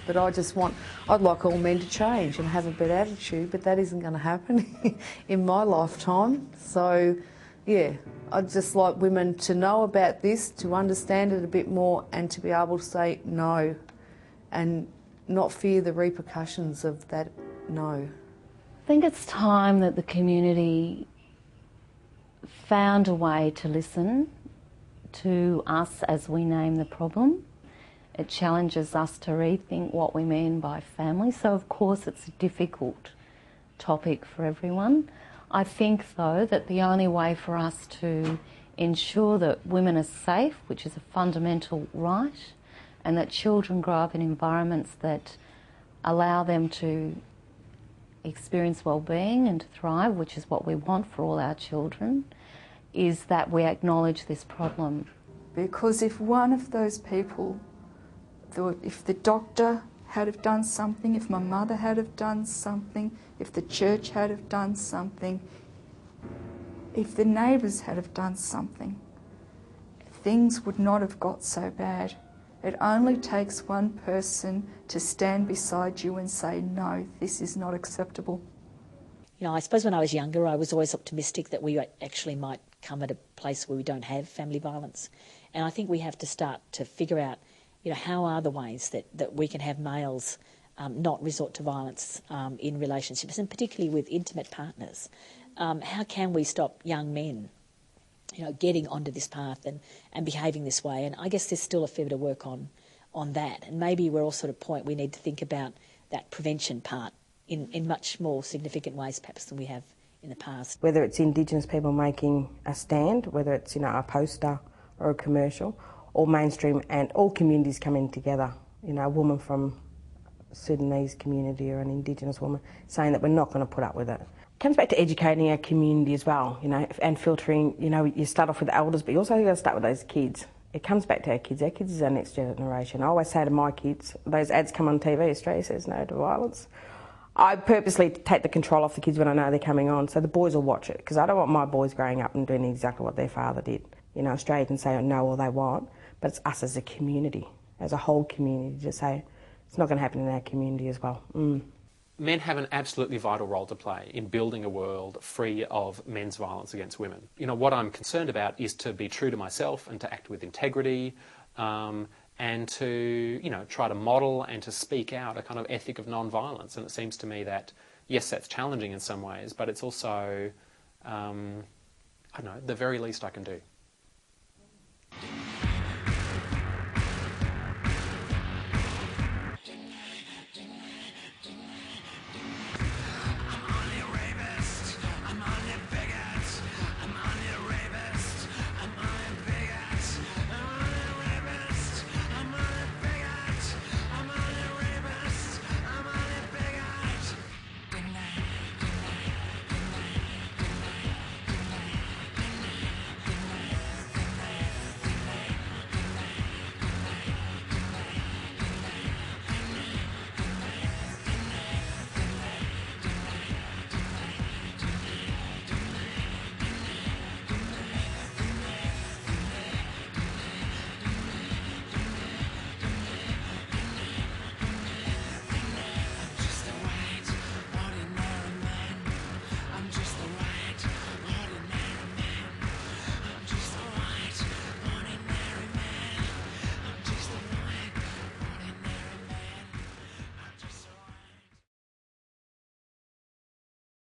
But I'd like all men to change and have a better attitude, but that isn't going to happen in my lifetime. So, yeah, I'd just like women to know about this, to understand it a bit more, and to be able to say no and not fear the repercussions of that no. I think it's time that the community found a way to listen to us as we name the problem. It challenges us to rethink what we mean by family. So, of course, it's a difficult topic for everyone. I think, though, that the only way for us to ensure that women are safe, which is a fundamental right, and that children grow up in environments that allow them to experience well-being and to thrive, which is what we want for all our children, is that we acknowledge this problem. Because if one of those people, if the doctor had have done something, if my mother had have done something, if the church had have done something, if the neighbours had have done something, things would not have got so bad. It only takes one person to stand beside you and say, no, this is not acceptable. You know, I suppose when I was younger, I was always optimistic that we actually might come at a place where we don't have family violence. And I think we have to start to figure out, you know, how are the ways that we can have males not resort to violence in relationships, and particularly with intimate partners. How can we stop young men, you know, getting onto this path and behaving this way? And I guess there's still a fair bit of work on that. And maybe we're also at a point we need to think about that prevention part in much more significant ways perhaps than we have in the past. Whether it's Indigenous people making a stand, whether it's, you know, a poster or a commercial, or mainstream and all communities coming together, you know, a woman from a Sudanese community or an Indigenous woman saying that we're not going to put up with it. It comes back to educating our community as well, you know, and filtering. You know, you start off with the elders, but you also got to start with those kids. It comes back to our kids. Our kids is our next generation. I always say to my kids, those ads come on TV, Australia says no to violence. I purposely take the control off the kids when I know they're coming on, so the boys will watch it, because I don't want my boys growing up and doing exactly what their father did. You know, Australia can say no all they want, but it's us as a community, as a whole community, to say it's not going to happen in our community as well. Men have an absolutely vital role to play in building a world free of men's violence against women. You know, what I'm concerned about is to be true to myself and to act with integrity, and to, you know, try to model and to speak out a kind of ethic of non-violence. And it seems to me that, yes, that's challenging in some ways, but it's also, I don't know, the very least I can do.